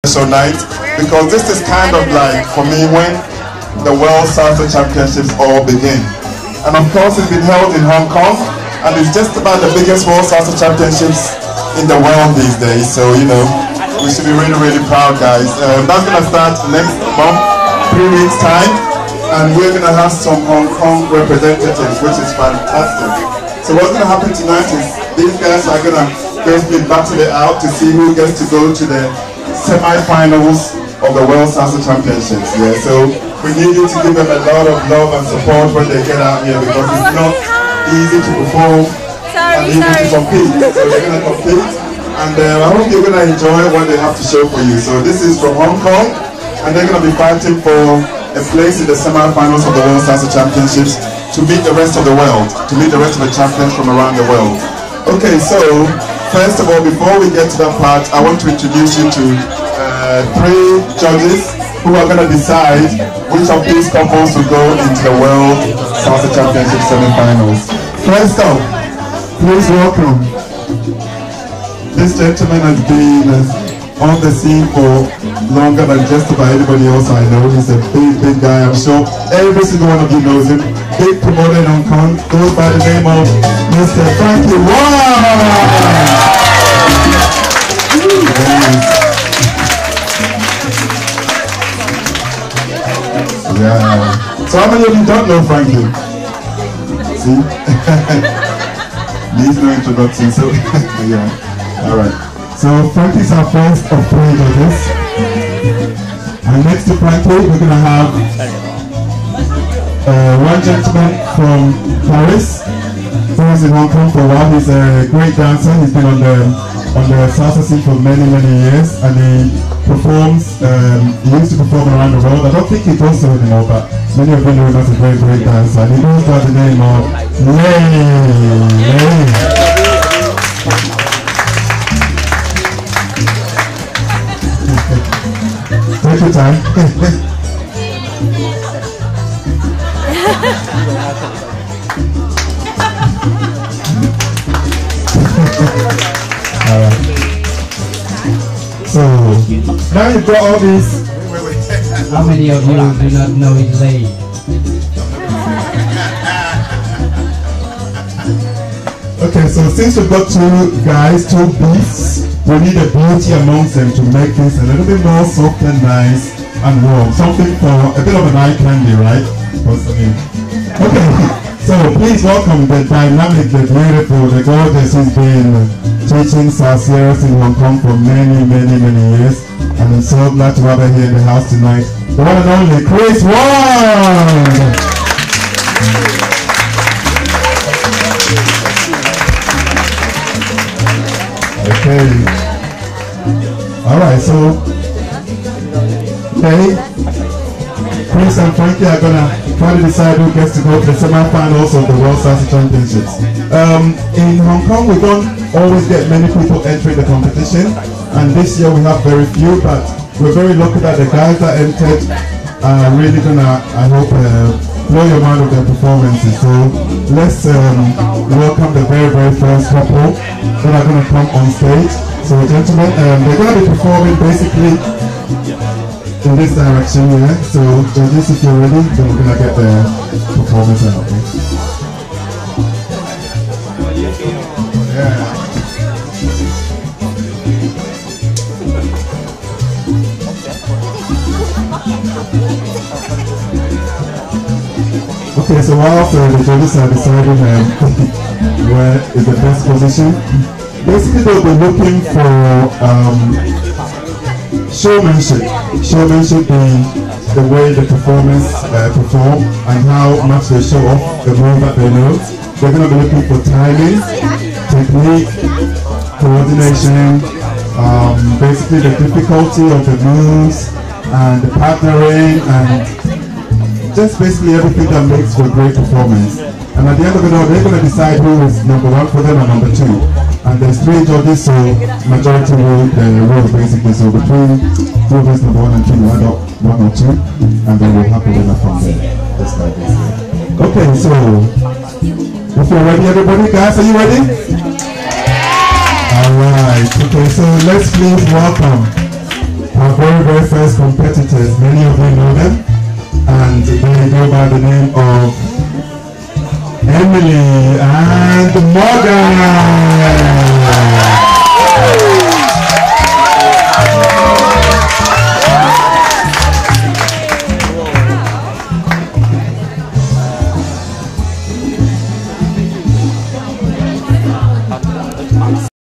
special night, because this is kind of like, for me, when the World Salsa Championships all begin. And of course it's been held in Hong Kong, and it's just about the biggest World Salsa Championships in the world these days, so you know, we should be really, really proud, guys. That's going to start next month, 3 weeks time, and we're going to have some Hong Kong representatives, which is fantastic. So what's going to happen tonight is these guys are going to basically battle it out to see who gets to go to the semi-finals of the World Salsa Championships. Yeah, so we need you to give them a lot of love and support when they get out here, because it's not easy to perform and easy to compete. So they're going to compete, and I hope you're going to enjoy what they have to show for you. So this is from Hong Kong, and they're going to be fighting for a place in the semi-finals of the World Salsa Championships to meet the rest of the world, to meet the rest of the champions from around the world. Okay, so first of all, before we get to that part, I want to introduce you to 3 judges who are going to decide which of these couples will go into the World Salsa Championship semi-finals. First up, please welcome. This gentleman has been on the scene for longer than just about anybody else I know. He's a big guy. I'm sure every single one of you knows him. Big promoter in Hong Kong, goes by the name of Mr. Frankie. Wow! Yeah. So how many of you don't know Frankie? See? Needs no introduction, so yeah. Alright. So Frankie's our first of 3 judges. And next to Frankie, we're gonna have one gentleman from Paris, who's in Hong Kong for a while. He's a great dancer. He's been on the salsa scene for many years, and he performs. He used to perform around the world. I don't think he does so anymore, but many of you know he's a great dancer. And he goes by the name of Lay. Take your time. Alright. So now you've got all these. How many of you do not know it's late? Okay, so since we've got 2 guys, 2 beasts, we need a beauty amongst them to make this a little bit more soft and nice and warm. Something for a bit of an eye candy, right? Okay, so please welcome the dynamic, the beautiful, the gorgeous, who's been teaching salseros in Hong Kong for many years, and I'm so glad to have her here in the house tonight. The one and only Chris Wong! Okay. Alright, so Chris and Frankie are gonna try to decide who gets to go to the semi-finals of the World Salsa Championships. In Hong Kong, we don't always get many people entering the competition, and this year we have very few, but we're very lucky that the guys that entered are really gonna, I hope, blow your mind with their performances. So let's welcome the very first couple that are gonna come on stage. So gentlemen, they're gonna be performing basically in this direction here. So judges, if you're ready, then we're gonna get the performance out. Yeah. Okay, so whilst the judges are deciding where is the best position, basically they'll be looking for showmanship. Showmanship being the way the performers perform and how much they show off the move that they know. They're going to be looking for timing, technique, coordination, basically the difficulty of the moves and the partnering and just basically everything that makes for a great performance. And at the end of it all, they're going to decide who is number 1 for them and number 2. And there's 3 judges, so majority rule basically. So between whoever's number 1 and 2, you add up 1 or 2, and then we'll have the winner from there. Just like this. Okay, so if you're ready, everybody, guys, are you ready? Alright, okay, so let's please welcome our very first competitors. Many of you know them, and they go by the name of Emily and Morgan.